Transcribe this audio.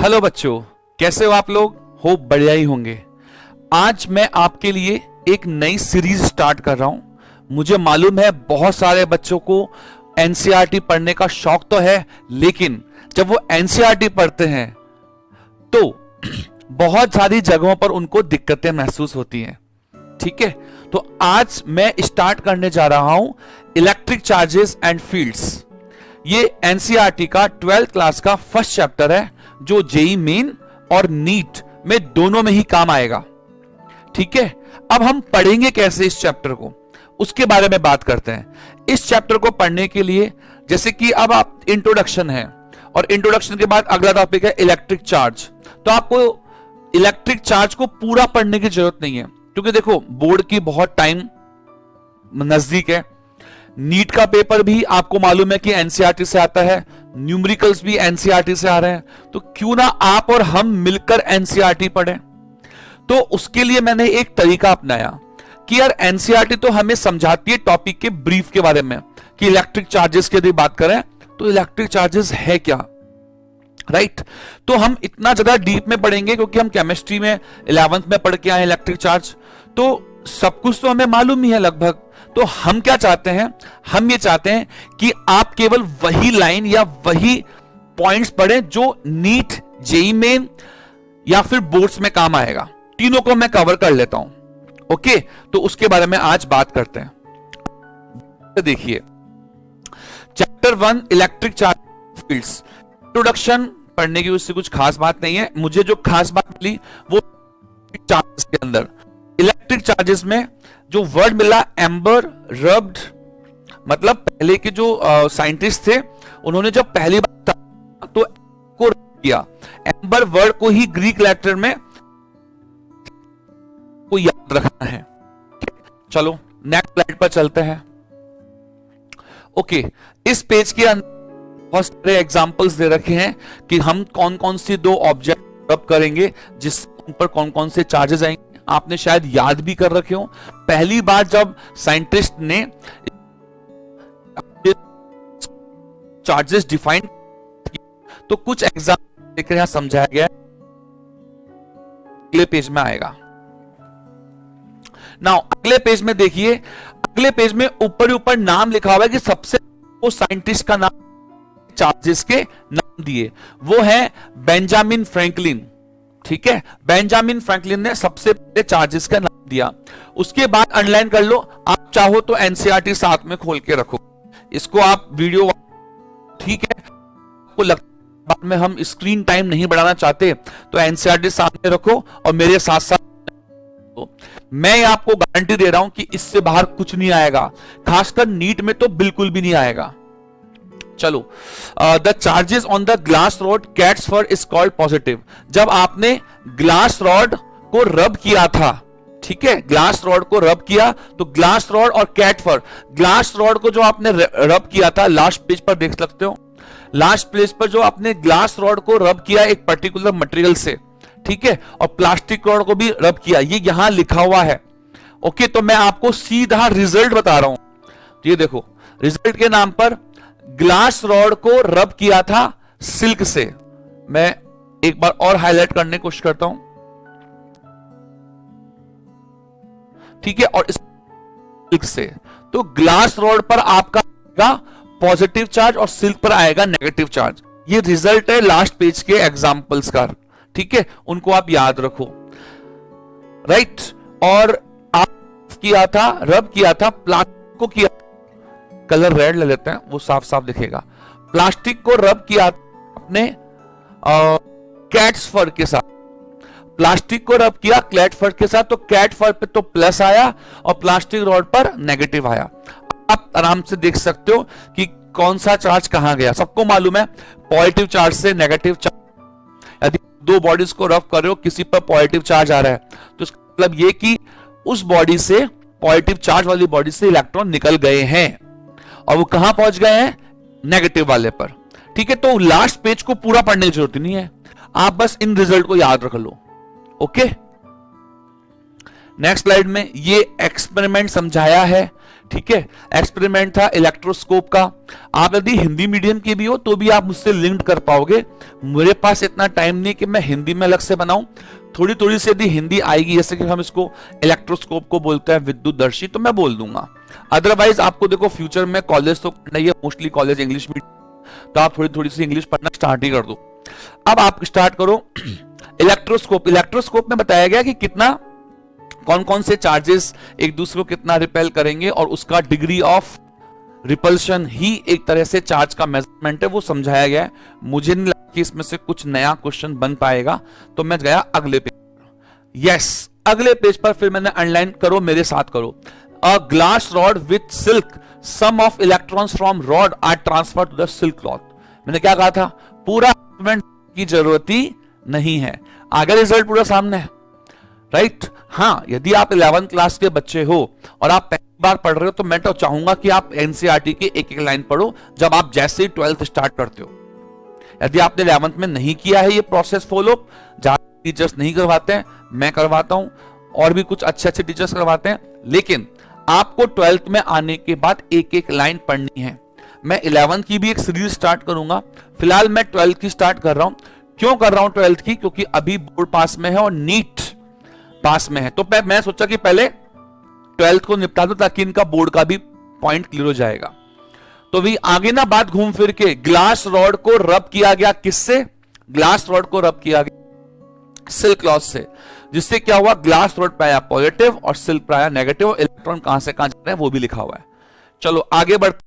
Hello बच्चों, कैसे हो आप लोग? होप बढ़िया ही होंगे। आज मैं आपके लिए एक नई सीरीज स्टार्ट कर रहा हूं। मुझे मालूम है बहुत सारे बच्चों को एनसीईआरटी पढ़ने का शौक तो है, लेकिन जब वो एनसीईआरटी पढ़ते हैं तो बहुत सारी जगहों पर उनको दिक्कतें महसूस होती हैं। ठीक है, तो आज मैं स्टार्ट करने जा रहा हूं इलेक्ट्रिक चार्जेस एंड फील्ड्स। ये एनसीईआरटी का 12th क्लास का फर्स्ट चैप्टर है जो जेईई मेन और नीट में दोनों में ही काम आएगा। ठीक है, अब हम पढ़ेंगे कैसे इस चैप्टर को, उसके बारे में बात करते हैं। इस चैप्टर को पढ़ने के लिए जैसे कि अब आप इंट्रोडक्शन है और इंट्रोडक्शन के बाद अगला टॉपिक है इलेक्ट्रिक चार्ज। तो आपको इलेक्ट्रिक चार्ज को पूरा पढ़ने की जरूरत नहीं है, क्योंकि देखो बोर्ड की बहुत टाइम नजदीक है। नीट का पेपर भी आपको मालूम है कि एनसीईआरटी से आता है, न्यूमेरिकल्स भी एनसीईआरटी से आ रहे हैं, तो क्यों ना आप और हम मिलकर एनसीईआरटी पढ़ें। तो उसके लिए मैंने एक तरीका अपनाया कि यार एनसीईआरटी तो हमें समझाती है टॉपिक के ब्रीफ के बारे में कि इलेक्ट्रिक चार्जेस की यदि बात करें तो इलेक्ट्रिक चार्जेस है क्या, राइट। तो हम इतना ज्यादा डीप में पढ़ेंगे क्योंकि हम केमिस्ट्री में 11th में पढ़ के आए इलेक्ट्रिक चार्ज, तो सब कुछ तो हमें मालूम ही है लगभग। तो हम क्या चाहते हैं, हम ये चाहते हैं कि आप केवल वही लाइन या वही पॉइंट्स पढ़ें जो नीट, जेईई मेन या फिर बोर्ड्स में काम आएगा। तीनों को मैं कवर कर लेता हूं। ओके, तो उसके बारे में आज बात करते हैं। देखिए chapter 1 electric charge fields. Introduction पढ़ने की उससे कुछ खास बात नहीं है। मुझे जो खास बात मिली वो चार्जेस के अंदर, इलेक्ट्रिक चार्जेस में जो वर्ड मिला एम्बर रब्ड, मतलब पहले के जो साइंटिस्ट थे उन्होंने जब पहली बार तो को किया, एम्बर वर्ड को ही ग्रीक लेटर में को याद रखना है। चलो नेक्स्ट स्लाइड पर चलते हैं। ओके, इस पेज के अंदर बहुत सारे एग्जांपल्स दे रखे हैं कि हम कौन कौन सी दो ऑब्जेक्ट रब करेंगे जिस पर कौन कौन से चार्जेस आएंगे। आपने शायद याद भी कर रखे हो। पहली बार जब साइंटिस्ट ने चार्जेस डिफाइन तो कुछ एग्जांपल देकर यहां समझाया गया, अगले पेज में आएगा। नाउ अगले पेज में देखिए, अगले पेज में ऊपर नाम लिखा हुआ है कि सबसे वो साइंटिस्ट का नाम चार्जेस के नाम दिए, वो है बेंजामिन फ्रैंकलिन। ठीक है, बेंजामिन फ्रैंकलिन ने सबसे पहले चार्जेस का नाम दिया। उसके बाद अंडरलाइन कर लो, आप चाहो तो एनसीईआरटी साथ में खोल के रखो इसको, आप वीडियो, ठीक है। आपको लगता है बाद में हम स्क्रीन टाइम नहीं बढ़ाना चाहते तो एनसीईआरटी साथ में रखो और मेरे साथ साथ मैं आपको गारंटी दे रहा हूं कि इससे बाहर कुछ नहीं आएगा, खासकर नीट में तो बिल्कुल भी नहीं आएगा। चलो, the charges on the glass rod cat's fur is called positive. जब आपने ग्लास रॉड को रब किया था, ठीक है, ग्लास रॉड को रब किया तो ग्लास रॉड और कैट फर, ग्लास रॉड को जो आपने रब किया था, लास्ट पेज पर देख सकते हो, लास्ट पेज पर जो आपने ग्लास रॉड को रब किया एक पर्टिकुलर मटेरियल से, ठीक है, और प्लास्टिक रॉड को भी रब किया, ये यहां लिखा हुआ है। ओके, तो मैं आपको सीधा रिजल्ट बता रहा हूं। ये देखो, रिजल्ट के नाम पर ग्लास रॉड को रब किया था सिल्क से। मैं एक बार और हाईलाइट करने की कोशिश करता हूं, ठीक है, और सिल्क से, तो ग्लास रॉड पर आपका आएगा पॉजिटिव चार्ज और सिल्क पर आएगा नेगेटिव चार्ज। ये रिजल्ट है लास्ट पेज के एग्जांपल्स का, ठीक है, उनको आप याद रखो, राइट। और आप किया था, रब किया था, प्लास्टिक को किया, कलर रेड ले लेते हैं, वो साफ साफ दिखेगा। प्लास्टिक को रब किया अपने कैट्स फर के साथ, प्लास्टिक को रब किया कैट फर के साथ, तो कैट फर पे तो प्लस आया और प्लास्टिक रॉड पर नेगेटिव आया। आप आराम से देख सकते हो कि कौन सा चार्ज कहां गया। सबको मालूम है पॉजिटिव चार्ज से नेगेटिव चार्ज, यदि दो बॉडीज को रब कर रहे हो, किसी पर पॉजिटिव चार्ज आ रहा है तो इसका मतलब ये कि उस बॉडी से, पॉजिटिव चार्ज वाली बॉडी से इलेक्ट्रॉन निकल गए हैं और वो कहां पहुंच गए हैं, नेगेटिव वाले पर। ठीक है, तो लास्ट पेज को पूरा पढ़ने की जरूरत नहीं है, आप बस इन रिजल्ट को याद रख लो। ओके, नेक्स्ट स्लाइड में ये एक्सपेरिमेंट समझाया है, ठीक है। एक्सपेरिमेंट था इलेक्ट्रोस्कोप का। आप यदि हिंदी मीडियम के भी हो तो भी आप मुझसे लिंक कर पाओगे। मेरे पास इतना टाइम नहीं कि मैं हिंदी में अलग से बनाऊं। थोड़ी थोड़ी सी यदि हिंदी आएगी, जैसे कि हम इसको इलेक्ट्रोस्कोप को बोलते हैं विद्युतदर्शी, तो मैं बोल दूंगा। अदरवाइज आपको देखो फ्यूचर में कॉलेज तो नहीं है, मोस्टली कॉलेज इंग्लिश मीडियम, तो आप थोड़ी थोड़ी सी इंग्लिश पढ़ना स्टार्ट ही कर दो। अब आप स्टार्ट करो इलेक्ट्रोस्कोप। इलेक्ट्रोस्कोप में बताया गया कि कितना, कौन कौन से चार्जेस एक दूसरे को कितना रिपेल करेंगे, और उसका डिग्री ऑफ रिपल्शन ही एक तरह से चार्ज का मेजरमेंट है, वो समझाया गया है। मुझे नहीं लगता कि इसमें से कुछ नया क्वेश्चन बन पाएगा, तो मैं गया अगले पेज पर। यस, अगले पेज पर फिर मैंने अंडरलाइन करो, मेरे साथ करो। A glass rod with silk, some of electrons from rod are transfer to the silk cloth. मैंने क्या कहा था, पूरा की जरूरत ही नहीं है। आगे रिजल्ट पूरा सामने है, राइट। हाँ, यदि आप 11th क्लास के बच्चे हो और आप पहली बार पढ़ रहे हो, तो मैं तो चाहूंगा कि आप एनसीईआरटी की एक एक लाइन पढ़ो जब आप जैसे ही 12th स्टार्ट करते हो। यदि आपने 11th में नहीं किया है ये प्रोसेस फॉलो, जहां टीचर्स नहीं करवाते हैं, मैं करवाता हूं, और भी कुछ अच्छे अच्छे टीचर्स करवाते हैं, लेकिन आपको 12th में आने के बाद एक एक लाइन पढ़नी है। मैं 11th की भी एक सीरीज स्टार्ट करूंगा, फिलहाल मैं 12th की स्टार्ट कर रहा हूं। क्यों कर रहा हूं 12th की? क्योंकि अभी बोर्ड पास में है और नीट पास में है, तो मैं सोचा कि पहले 12th को निपटा दो ताकि इनका बोर्ड का भी पॉइंट क्लियर हो जाएगा। तो भी आगे ना बात घूम फिर के, ग्लास रॉड को रब किया गया किससे? ग्लास रॉड को रब किया गया सिल्क क्लॉथ से, जिससे क्या हुआ, ग्लास रॉड पाया पॉजिटिव और सिल्क पाया नेगेटिव। इलेक्ट्रॉन कहां से कहां जा रहे हैं वो भी लिखा हुआ है। चलो आगे बढ़ते